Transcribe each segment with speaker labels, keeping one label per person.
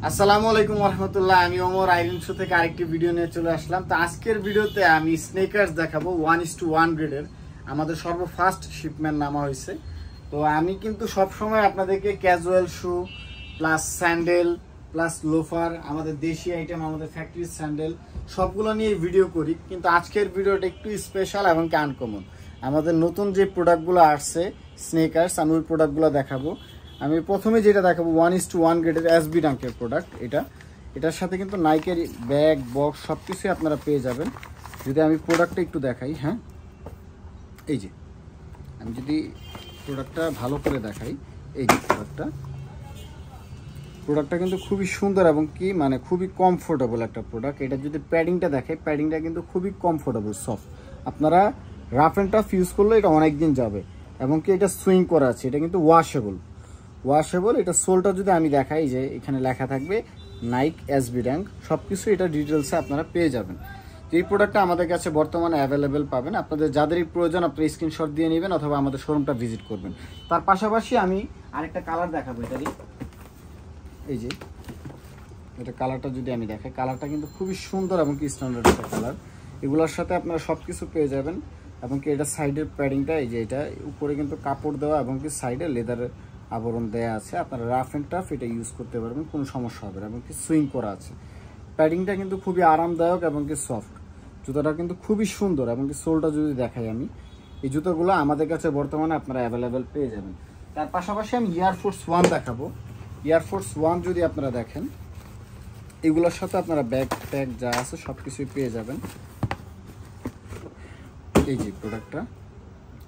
Speaker 1: আসসালামু আলাইকুম রহমতুল্লাহ। আমি ওমর আইরিন শো থেকে আরেকটি ভিডিও নিয়ে চলে আসলাম। তো আজকের ভিডিওতে আমি স্নেকার্স দেখাবো 1:1 গ্রেডের। আমাদের সর্বফার্স্ট শিপমেন্ট নামা হয়েছে। তো আমি কিন্তু সবসময় আপনাদেরকে ক্যাজুয়াল শু প্লাস স্যান্ডেল প্লাস লোফার, আমাদের দেশি আইটেম, আমাদের ফ্যাক্টরির স্যান্ডেল সবগুলো নিয়ে ভিডিও করি। কিন্তু আজকের ভিডিওটা একটু স্পেশাল এবং কি আনকমন। আমাদের নতুন যে প্রোডাক্টগুলো আসছে স্নেকার্স, আমি ওই প্রোডাক্টগুলো দেখাবো। আমি প্রথমে যেটা দেখাবো 1:1 গ্রেডের এসবি ডাঙ্কের প্রোডাক্ট। এটার সাথে কিন্তু নাইকের ব্যাগ বক্স সব কিছুই আপনারা পেয়ে যাবেন। যদি আমি প্রোডাক্টটা একটু দেখাই, হ্যাঁ, এই যে আমি যদি প্রোডাক্টটা ভালো করে দেখাই, এই যে প্রোডাক্টটা কিন্তু খুবই সুন্দর এবং কি মানে খুবই কমফোর্টেবল একটা প্রোডাক্ট। এটা যদি প্যাডিংটা দেখাই, প্যাডিংটা কিন্তু খুবই কমফোর্টেবল, সফট। আপনারা রাফ অ্যান্ড টাফ ইউজ করলে এটা অনেক দিন যাবে এবং কি এটা সুইং করা আছে, এটা কিন্তু ওয়াশেবল। এটা সোলটা যদি আমি দেখাই, যে এখানে লেখা থাকবে নাইক এসবি ডাঙ্ক, সব কিছু এটা ডিটেলসে আপনারা পেয়ে যাবেন। তো এই প্রোডাক্টটা আমাদের কাছে বর্তমানে অ্যাভেলেবেল পাবেন। আপনাদের যাদেরই প্রয়োজন আপনারা স্ক্রিনশট দিয়ে নেবেন অথবা আমাদের শোরুমটা ভিজিট করবেন। তার পাশাপাশি আমি আরেকটা কালার দেখাবো এটারই। এই যে এটা কালারটা যদি আমি দেখাই, কালারটা কিন্তু খুবই সুন্দর এবং কি স্ট্যান্ডার্ড একটা কালার। এগুলোর সাথে আপনারা সব কিছু পেয়ে যাবেন এবং কি এটা সাইডের প্যাডিংটা, এই যে এটা উপরে কিন্তু কাপড় দেওয়া এবং কি সাইডে লেদারের আবরণ দেওয়া আছে। আপনারা রাফ অ্যান্ড টাফ এটা ইউজ করতে পারবেন, কোনো সমস্যা হবে না এবং কি সুইং করা আছে। প্যাডিংটা কিন্তু খুবই আরামদায়ক এবং কি সফট। জুতোটা কিন্তু খুবই সুন্দর এবং কি সোলটা যদি দেখাই আমি, এই জুতোগুলো আমাদের কাছে বর্তমানে আপনারা অ্যাভেলেবেল পেয়ে যাবেন। তার পাশাপাশি আমি এয়ারফোর্স 1 দেখাবো। এয়ারফোর্স 1 যদি আপনারা দেখেন, এগুলোর সাথে আপনারা ব্যাগ ট্যাগ যা আছে সব কিছুই পেয়ে যাবেন। এই যে প্রোডাক্টটা,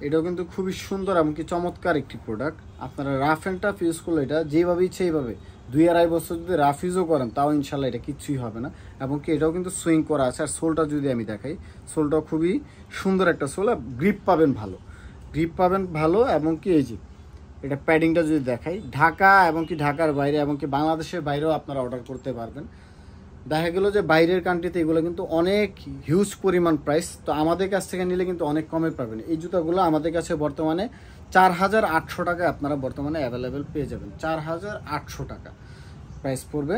Speaker 1: এটাও কিন্তু খুবই সুন্দর এবং কি চমৎকার একটি প্রোডাক্ট। আপনারা রাফ অ্যান্ড টাফ ইউজ করলে এটা যেভাবে ইচ্ছে এইভাবে 2-2.5 বছর যদি রাফ ইউজও করেন তাও ইনশাল্লাহ এটা কিচ্ছুই হবে না এবং কি এটাও কিন্তু সুইং করা আছে। আর সোলটা যদি আমি দেখাই, সোলটাও খুবই সুন্দর একটা সোল, গ্রিপ পাবেন ভালো এবং কি এই যে এটা প্যাডিংটা যদি দেখাই, ঢাকা এবং কি ঢাকার বাইরে এবং কি বাংলাদেশের বাইরেও আপনারা অর্ডার করতে পারবেন। দেখা গেল যে বাইরের কান্ট্রিতে এগুলো কিন্তু অনেক হিউজ পরিমাণ প্রাইস, তো আমাদের কাছ থেকে নিলে কিন্তু অনেক কমে পাবেন। এই জুতাগুলো আমাদের কাছে বর্তমানে 4,800 টাকায় আপনারা বর্তমানে অ্যাভেলেবেল পেয়ে যাবেন। 4,800 টাকা প্রাইস পড়বে।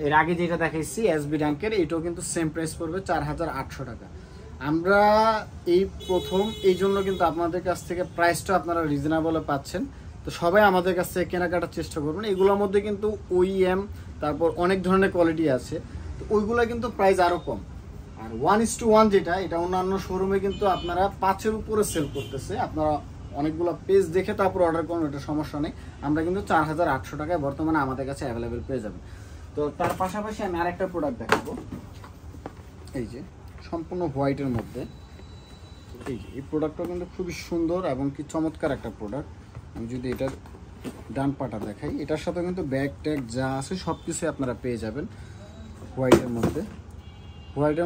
Speaker 1: এর আগে যেটা দেখাইছি এসবি ডাঙ্কের, এটাও কিন্তু সেম প্রাইস পড়বে 4,800 টাকা। আমরা এই প্রথম এই জন্য কিন্তু আপনাদের কাছ থেকে প্রাইসটা আপনারা রিজনেবলে পাচ্ছেন। তো সবাই আমাদের কাছ থেকে কেনাকাটার চেষ্টা করবেন। এগুলোর মধ্যে কিন্তু ওইএম, তারপর অনেক ধরনের কোয়ালিটি আছে, তো ওইগুলো কিন্তু প্রাইস আরও কম। আর 1:1 যেটা, এটা অন্যান্য শোরুমে কিন্তু আপনারা 5-এর উপরে সেল করতেছে। আপনারা অনেকগুলো পেজ দেখে তারপর অর্ডার করুন, এটা সমস্যা নেই। আমরা কিন্তু 4,800 টাকায় বর্তমানে আমাদের কাছে অ্যাভেলেবেল পেয়ে যাবেন। তো তার পাশাপাশি আমি আরেকটা প্রোডাক্ট দেখাবো। এই যে সম্পূর্ণ হোয়াইটের মধ্যে, এই প্রোডাক্টটা কিন্তু খুবই সুন্দর এবং কি চমৎকার একটা প্রোডাক্ট। আমি যদি এটার ডান পাটা দেখাই, এটার সাথে কিন্তু ব্যাগ ট্যাগ যা আছে সব কিছুই আপনারা পেয়ে যাবেন হোয়াইটের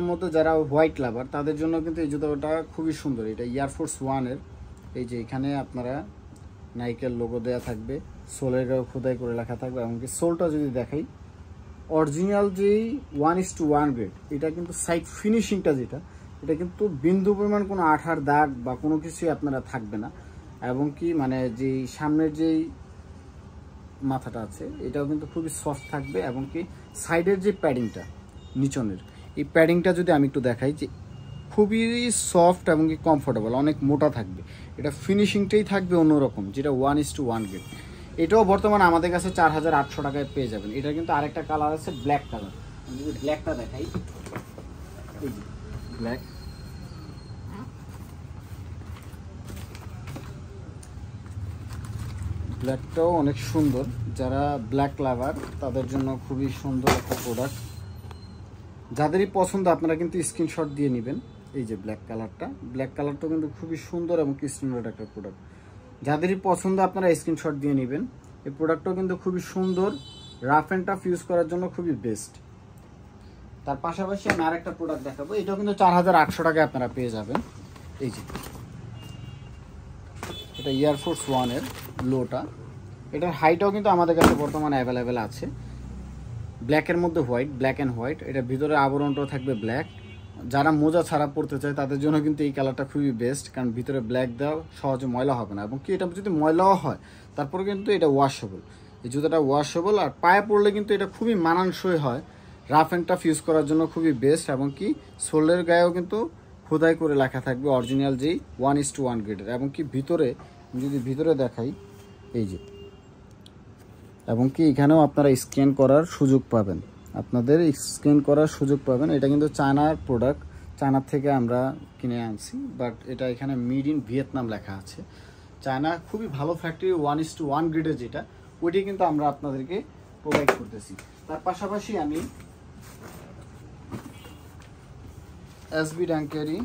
Speaker 1: মধ্যে যারা হোয়াইট লাভার তাদের জন্য কিন্তু এই জুতোটা খুবই সুন্দর। এটা এয়ারফোর্স 1-এর। এই যে এখানে আপনারা নাইকের লোগো দেওয়া থাকবে, সোলের খোদাই করে লেখা থাকবে এবং কি সোলটা যদি দেখাই, অরিজিনাল যেই 1:1 গ্রেড, এটা কিন্তু সাইড ফিনিশিংটা যেটা, এটা কিন্তু বিন্দু পরিমাণ কোনো আঠার দাগ বা কোনো কিছুই আপনারা থাকবে না এবং কি মানে যেই সামনের যেই মাথাটা আছে এটাও কিন্তু খুবই সফট থাকবে এবং কি সাইডের যে প্যাডিংটা নিচনের, এই প্যাডিংটা যদি আমি একটু দেখাই, যে খুবই সফট এবং কি কমফোর্টেবল, অনেক মোটা থাকবে। এটা ফিনিশিংটাই থাকবে অন্যরকম, যেটা 1:1 গ্রেড। এটাও বর্তমানে আমাদের কাছে 4,800 টাকায় পেয়ে যাবেন। এটা কিন্তু আরেকটা কালার আছে ব্ল্যাক কালার। আমি যদি ব্ল্যাকটা দেখাই, এই যে ব্ল্যাক, ব্ল্যাকটাও অনেক সুন্দর। যারা ব্ল্যাক লাভার তাদের জন্য খুবই সুন্দর একটা প্রোডাক্ট। যাদেরই পছন্দ আপনারা কিন্তু স্ক্রিনশট দিয়ে নেবেন। এই যে ব্ল্যাক কালারটাও কিন্তু খুবই সুন্দর এবং স্ট্যান্ডার্ড একটা প্রোডাক্ট। যাদেরই পছন্দ আপনারা স্ক্রিনশট দিয়ে নেবেন। এই প্রোডাক্টটাও কিন্তু খুবই সুন্দর, রাফ অ্যান্ড টাফ ইউজ করার জন্য খুবই বেস্ট। তার পাশাপাশি আমি আরেকটা প্রোডাক্ট দেখাবো। এটাও কিন্তু 4,800 টাকায় আপনারা পেয়ে যাবেন। এই যে এটা এয়ারফোর্স 1-এর লোটা, এটার হাইটাও কিন্তু আমাদের কাছে বর্তমানে অ্যাভেলেবেল আছে। ব্ল্যাকের মধ্যে হোয়াইট, ব্ল্যাক অ্যান্ড হোয়াইট। এটা ভিতরে আবরণটাও থাকবে ব্ল্যাক। যারা মোজা ছাড়া পড়তে চায় তাদের জন্য কিন্তু এই কালারটা খুবই বেস্ট, কারণ ভিতরে ব্ল্যাক দেওয়া সহজে ময়লা হবে না এবং কি এটা যদি ময়লাও হয় তারপরে কিন্তু এটা ওয়াশেবল। এই জুতাটা ওয়াশেবল, আর পায়ে পড়লে কিন্তু এটা খুবই মানানসই হয়, রাফ অ্যান্ড টাফ ইউজ করার জন্য খুবই বেস্ট। এবং কি সোলের গায়েও কিন্তু খোদাই করে লেখা থাকবে অরিজিনাল যেই 1:1 গ্রেডের। এবং কি ভিতরে যদি ভিতরে দেখাই, এই যে, এবং কি এখানেও আপনারা স্ক্যান করার সুযোগ পাবেন, আপনাদের স্ক্যান করার সুযোগ পাবেন। এটা কিন্তু চায়নার প্রোডাক্ট, চায়নার থেকে আমরা কিনে আনছি, বাট এটা এখানে মেড ইন ভিয়েতনাম লেখা আছে। চায়না খুবই ভালো ফ্যাক্টরি 1:1 গ্রেডের যেটা, ওইটি কিন্তু আমরা আপনাদেরকে প্রোভাইড করতেছি। তার পাশাপাশি আমি এসবি ড্যাঙ্কেরই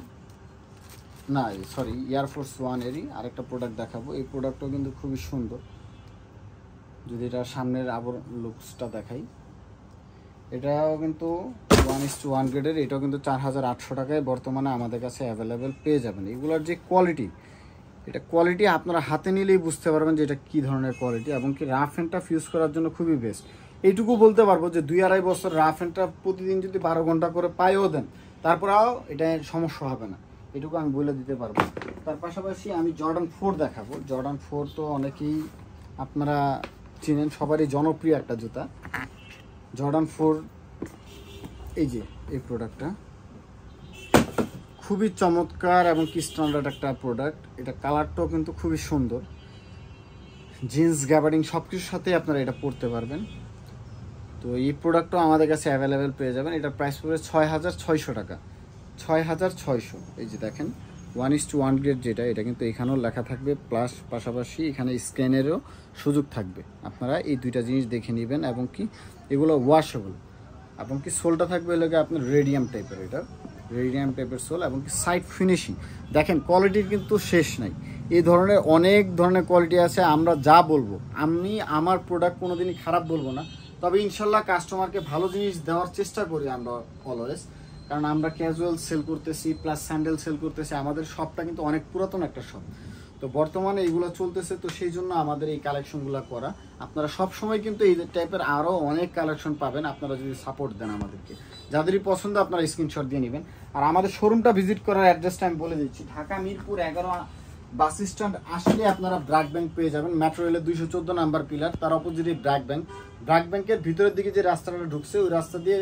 Speaker 1: না, সরি, এয়ারফোর্স ওয়ানেরই আরেকটা প্রোডাক্ট দেখাবো। এই প্রোডাক্টটাও কিন্তু খুবই সুন্দর। যদি এটা সামনের আবর লুকসটা দেখাই, এটাও কিন্তু 1:1 গ্রেডের, এটাও কিন্তু 4800 টাকায় বর্তমানে আমাদের কাছে অ্যাভেলেবেল পেয়ে যাবেন। এগুলোর যে কোয়ালিটি, এটা কোয়ালিটি আপনারা হাতে নিলেই বুঝতে পারবেন যে এটা কী ধরনের কোয়ালিটি, এবং কি রাফ অ্যান্ড টাফ ইউজ করার জন্য খুবই বেস্ট। এইটুকু বলতে পারবো যে 2-2.5 বছর রাফ অ্যান্ড টাফ প্রতিদিন যদি 12 ঘন্টা করে পাইও দেন, তারপরেও এটা সমস্যা হবে না, এটুকু আমি বলে দিতে পারবো। তার পাশাপাশি আমি জর্ডান 4 দেখাবো। জর্ডান 4 তো অনেকেই আপনারা চিনেন, সবারই জনপ্রিয় একটা জুতা জর্ডান 4। এই যে এই প্রোডাক্টটা খুবই চমৎকার এবং কি স্ট্যান্ডার্ড একটা প্রোডাক্ট। এটা কালারটাও কিন্তু খুবই সুন্দর, জিন্স গ্যাবার্ডিং সব কিছুর সাথে আপনারা এটা পরতে পারবেন। তো এই প্রোডাক্টটাও আমাদের কাছে অ্যাভেলেবেল পেয়ে যাবেন। এটার প্রাইস পড়বে 6600 টাকা, 6600। এই যে দেখেন 1:1 গ্রেড যেটা, এটা কিন্তু এখানেও লেখা থাকবে, প্লাস পাশাপাশি এখানে স্ক্যানেরও সুযোগ থাকবে। আপনারা এই দুইটা জিনিস দেখে নেবেন। এবং কি এগুলো ওয়াশেবল, এবং কি সোলটা থাকবে এলাকা আপনার রেডিয়াম টাইপের, এটা রেডিয়াম টাইপের সোল। এবং কি সাইড ফিনিশিং দেখেন, কোয়ালিটির কিন্তু শেষ নাই। এই ধরনের অনেক ধরনের কোয়ালিটি আছে, আমরা যা বলবো, আমি আমার প্রোডাক্ট কোনোদিনই খারাপ বলবো না, তবে ইনশাল্লাহ কাস্টমারকে ভালো জিনিস দেওয়ার চেষ্টা করি আমরা অলওয়েজ। কারণ আমরা ক্যাজুয়াল সেল করতেছি, প্লাস স্যান্ডেল সেল করতেছি, আমাদের শপটা কিন্তু অনেক পুরাতন একটা শপ, তো বর্তমানে এইগুলো চলতেছে, তো সেই জন্য আমাদের এই কালেকশনগুলো করা। আপনারা সব সময় কিন্তু এই টাইপের আরও অনেক কালেকশন পাবেন, আপনারা যদি সাপোর্ট দেন আমাদেরকে। যাদেরই পছন্দ আপনারা স্ক্রিনশট দিয়ে নেবেন। আর আমাদের শোরুমটা ভিজিট করার অ্যাড্রেসটা আমি বলে দিচ্ছি, ঢাকা মিরপুর 11 বাস স্ট্যান্ড আসলে আপনারা ব্র্যাক ব্যাংক পেয়ে যাবেন, মেট্রো রেলের 214 নাম্বার পিলার, তার অপোজিটে ব্র্যাক ব্যাংক। ব্র্যাক ব্যাংকের ভিতরের দিকে যে রাস্তাটা ঢুকছে, ওই রাস্তা দিয়ে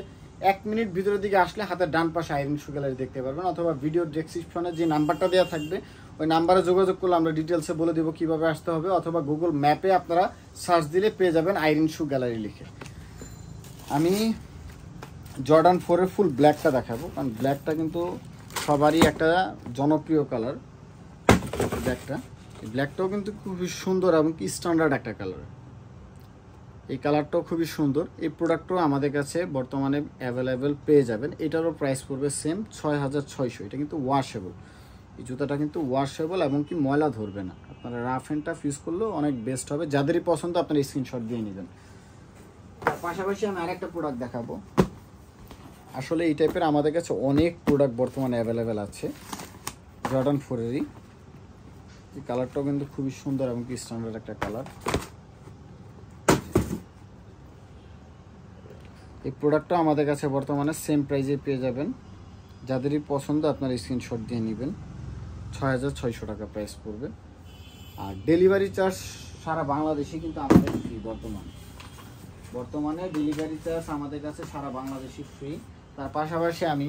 Speaker 1: 1 মিনিট ভিতরের দিকে আসলে হাতের ডান পাশে আইরিন শু গ্যালারি দেখতে পারবেন, অথবা ভিডিও ডেসক্রিপশনে যে নাম্বারটা দেওয়া থাকবে ওই নাম্বারে যোগাযোগ করলে আমরা ডিটেলসে বলে দেবো কীভাবে আসতে হবে, অথবা গুগল ম্যাপে আপনারা সার্চ দিলে পেয়ে যাবেন আইরিন শু গ্যালারি লিখে। আমি জর্ডান 4-এর ফুল ব্ল্যাকটা দেখাবো, কারণ ব্ল্যাকটা কিন্তু সবারই একটা জনপ্রিয় কালার। ব্ল্যাকটা, এই ব্ল্যাকটাও কিন্তু খুবই সুন্দর এবং কি স্ট্যান্ডার্ড একটা কালার। এই কালারটাও খুবই সুন্দর। এই প্রোডাক্টটাও আমাদের কাছে বর্তমানে অ্যাভেলেবেল পেয়ে যাবেন। এটারও প্রাইস পড়বে সেম 6600। এটা কিন্তু ওয়াশেবল, এই জুতাটা কিন্তু ওয়াশেবল এবং কি ময়লা ধরবে না, আপনারা রাফ অ্যান্ড টাফ ইউজ করলেও অনেক বেস্ট হবে। যাদেরই পছন্দ আপনারা স্ক্রিনশট দিয়ে নেবেন। তার পাশাপাশি আমি আরেকটা প্রোডাক্ট দেখাবো। আসলে এই টাইপের আমাদের কাছে অনেক প্রোডাক্ট বর্তমানে অ্যাভেলেবেল আছে জর্ডান 4-এরই। এই কালারটাও কিন্তু খুবই সুন্দর এবং কি স্ট্যান্ডার্ড একটা কালার। এই প্রোডাক্টটা আমাদের কাছে বর্তমানে সেম প্রাইসে পেয়ে যাবেন। যাদেরই পছন্দ আপনারা স্ক্রিনশট দিয়ে নেবেন। 6600 টাকা প্রাইস পড়বে। আর ডেলিভারি চার্জ সারা বাংলাদেশে কিন্তু আমাদের ফ্রি। বর্তমানে ডেলিভারি চার্জ আমাদের কাছে সারা বাংলাদেশে ফ্রি। তার পাশাপাশি আমি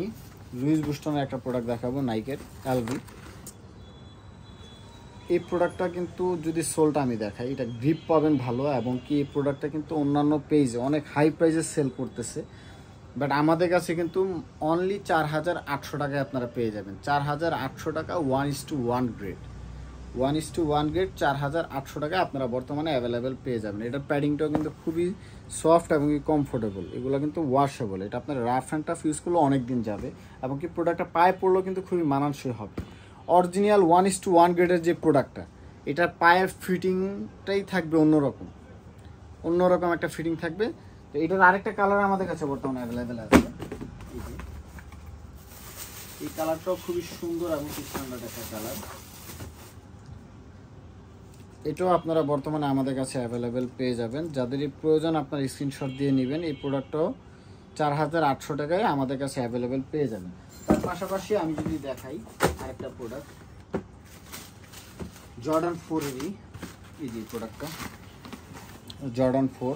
Speaker 1: লুইস বুস্টনের একটা প্রোডাক্ট দেখাবো, নাইকের এলভি। এই প্রোডাক্টটা কিন্তু যদি সোলটা আমি দেখাই, এটা গ্রিপ পাবেন ভালো, এবং কি এই প্রোডাক্টটা কিন্তু অন্যান্য পেজে অনেক হাই প্রাইসে সেল করতেছে, বাট আমাদের কাছে কিন্তু অনলি 4800 টাকায় আপনারা পেয়ে যাবেন। 4800 টাকা 1:1 গ্রেড, 1:1 গ্রেড 4800 টাকায় আপনারা বর্তমানে অ্যাভেলেবেল পেয়ে যাবেন। এটার প্যাডিংটাও কিন্তু খুবই সফট এবং কমফোর্টেবল। এগুলো কিন্তু ওয়াশেবল, এটা আপনার রাফ অ্যান্ড টাফ ইউজ করলেও অনেক দিন যাবে, এবং কি প্রোডাক্টটা পায়ে পড়লেও কিন্তু খুবই মানানসই হবে। অরিজিনাল 1:1 গ্রেডের যে প্রোডাক্টটা, এটার পায়ের ফিটিংটাই থাকবে অন্যরকম একটা ফিটিং থাকবে। তো এটার আরেকটা কালার আমাদের কাছে বর্তমানে অ্যাভেলেবেল আছে, এই কালারটাও খুবই সুন্দর এবং স্ট্যান্ডার্ড একটা কালার। এটাও আপনারা বর্তমানে আমাদের কাছে অ্যাভেলেবেল পেয়ে যাবেন। যাদেরই প্রয়োজন আপনারা স্ক্রিনশট দিয়ে নেবেন। এই প্রোডাক্টটাও 4800 টাকায় আমাদের কাছে অ্যাভেলেবেল পেয়ে যাবেন। তার পাশাপাশি আমি যদি দেখাই আরেকটা প্রোডাক্ট, জর্ডান 4-এরই এই যে প্রোডাক্টটা, জর্ডান 4,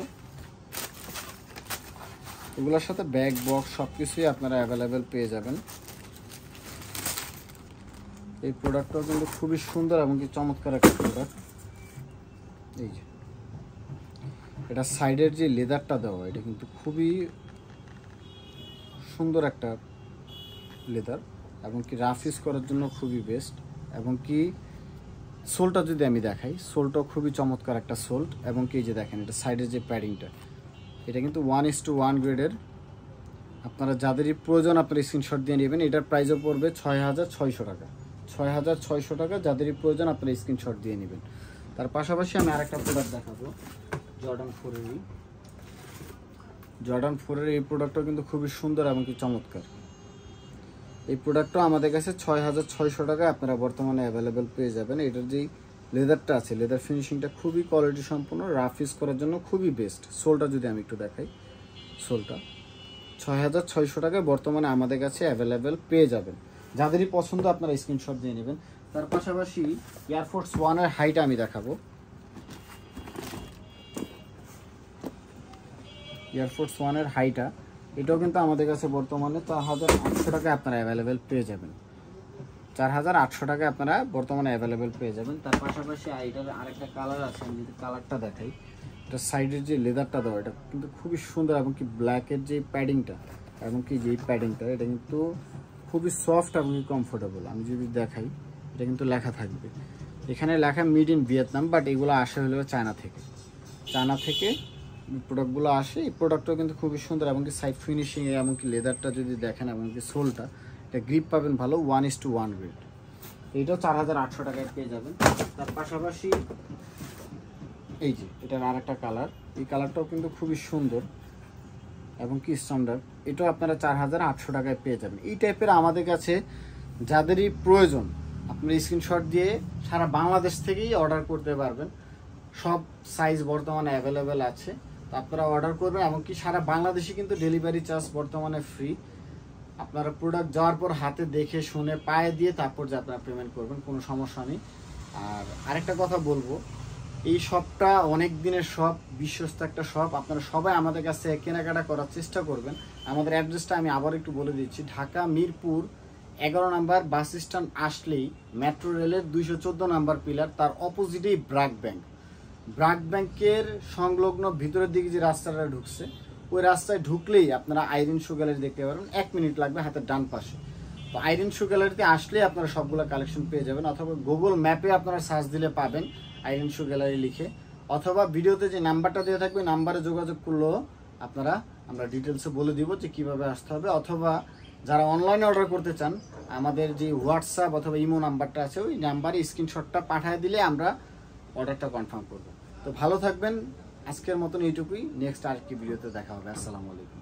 Speaker 1: এগুলোর সাথে ব্যাগ বক্স সব কিছুই আপনারা অ্যাভেলেবেল পেয়ে যাবেন। এই প্রোডাক্টটাও কিন্তু খুবই সুন্দর এবং কি চমৎকার একটা প্রোডাক্ট। এই যে এটা সাইডের যে লেদারটা দেওয়া, এটা কিন্তু খুবই সুন্দর একটা লেদার এবং কি রাফ ইউজ করার জন্য খুবই বেস্ট। এবং কি সোলটা যদি আমি দেখাই, সোলটাও খুবই চমৎকার একটা সোল্ট। এবং কি যে দেখেন এটা সাইডের যে প্যাডিংটা, এটা কিন্তু 1:1 গ্রেডের। আপনারা যাদেরই প্রয়োজন আপনারা স্ক্রিনশট দিয়ে নেবেন। এটার প্রাইসও পড়বে 6,600 টাকা। 6,600 টাকা, যাদেরই প্রয়োজন আপনারা স্ক্রিনশট দিয়ে নেবেন। তার পাশাপাশি আমি আরেকটা প্রোডাক্ট দেখাবো, জর্ডান 4-এর এই প্রোডাক্টটাও কিন্তু খুবই সুন্দর এবং কি চমৎকার। এই প্রোডাক্টটা আমাদের কাছে 6,600 টাকায় আপনারা বর্তমানে অ্যাভেলেবেল পেয়ে যাবেন। এটার যেই লেদারটা আছে, লেদার ফিনিশিংটা খুবই কোয়ালিটি সম্পন্ন, রাফ ইউজ করার জন্য খুবই বেস্ট। সোলটা যদি আমি একটু দেখাই, সোলটা 6,600 টাকায় বর্তমানে আমাদের কাছে অ্যাভেলেবেল পেয়ে যাবেন। যাদেরই পছন্দ আপনারা স্ক্রিনশট দিয়ে নেবেন। তার পাশাপাশি এয়ারফোর্স 1-এর হাইটা আমি দেখাবো। এয়ারফোর্স 1-এর হাইটা, এটাও কিন্তু আমাদের কাছে বর্তমানে 4,800 টাকায় আপনারা অ্যাভেলেবেল পেয়ে যাবেন। 4,800 টাকায় আপনারা বর্তমানে অ্যাভেলেবেল পেয়ে যাবেন। তার পাশাপাশি এটার আরেকটা কালার আছে, আমি যদি কালারটা দেখাই, এটা সাইডের যে লেদারটা দেওয়া, এটা কিন্তু খুবই সুন্দর এবং কি ব্ল্যাকের যে প্যাডিংটা এবং কি যেই প্যাডিংটা, এটা কিন্তু খুবই সফট এবং কমফোর্টেবল। আমি যদি দেখাই, এটা কিন্তু লেখা থাকবে এখানে, লেখা মেড ইন ভিয়েতনাম, বাট এগুলো আসে হলো চায়না থেকে। চায়না থেকে প্রোডাক্টগুলো আসে। এই প্রোডাক্টটাও কিন্তু খুবই সুন্দর এবং কি সাইড ফিনিশিং, এমনকি লেদারটা যদি দেখেন এবং কি সোলটা, এটা গ্রিপ পাবেন ভালো, 1:1 গ্রেড। এইটাও 4,800 টাকায় পেয়ে যাবেন। তার পাশাপাশি এই যে এটার আর একটা কালার, এই কালারটাও কিন্তু খুবই সুন্দর এবং কি স্ট্যান্ডার্ড। এটাও আপনারা 4,800 টাকায় পেয়ে যাবেন। এই টাইপের আমাদের কাছে যাদেরই প্রয়োজন আপনারা স্ক্রিনশট দিয়ে সারা বাংলাদেশ থেকেই অর্ডার করতে পারবেন। সব সাইজ বর্তমানে অ্যাভেলেবেল আছে, তো আপনারা অর্ডার করবেন। এমনকি সারা বাংলাদেশে কিন্তু ডেলিভারি চার্জ বর্তমানে ফ্রি। আপনারা প্রোডাক্ট যাওয়ার পর হাতে দেখে শুনে পায়ে দিয়ে তারপর যে আপনারা পেমেন্ট করবেন, কোনো সমস্যা নেই। আর আরেকটা কথা বলবো, এই শপটা অনেক দিনের শপ, বিশ্বস্ত একটা শপ। আপনারা সবাই আমাদের কাছে কেনাকাটা করার চেষ্টা করবেন। আমাদের অ্যাড্রেসটা আমি আবার একটু বলে দিচ্ছি, Dhaka Mirpur 11 number bus stand আসলেই মেট্রো রেলের 214 নাম্বার পিলার, তার অপোজিটেই ব্র্যাক ব্যাংক। ব্র্যাক ব্যাংকের সংলগ্ন ভিতরের দিকে যে রাস্তাটা ঢুকছে, ওই রাস্তায় ঢুকলেই আপনারা আইরিন শু গ্যালারি দেখতে পারবেন। 1 মিনিট লাগবে হাতের ডান পাশে। তো আইরিন শু গ্যালারিতে আসলে আপনারা সবগুলো কালেকশন পেয়ে যাবেন, অথবা গুগল ম্যাপে আপনারা সার্চ দিলে পাবেন আইরিন শু গ্যালারি লিখে, অথবা ভিডিওতে যে নাম্বারটা দেওয়া থাকবে নাম্বারে যোগাযোগ করলেও আমরা ডিটেলসে বলে দিব যে কিভাবে আসতে হবে। অথবা যারা অনলাইনে অর্ডার করতে চান, আমাদের যে হোয়াটসঅ্যাপ অথবা ইমো নাম্বারটা আছে, ওই নাম্বারে স্ক্রিনশটটা পাঠিয়ে দিলে আমরা অর্ডারটা কনফার্ম করব। তো ভালো থাকবেন, আজকের মতন এইটুকুই। নেক্সট আরেকটি ভিডিওতে দেখা হবে। আসসালামু আলাইকুম।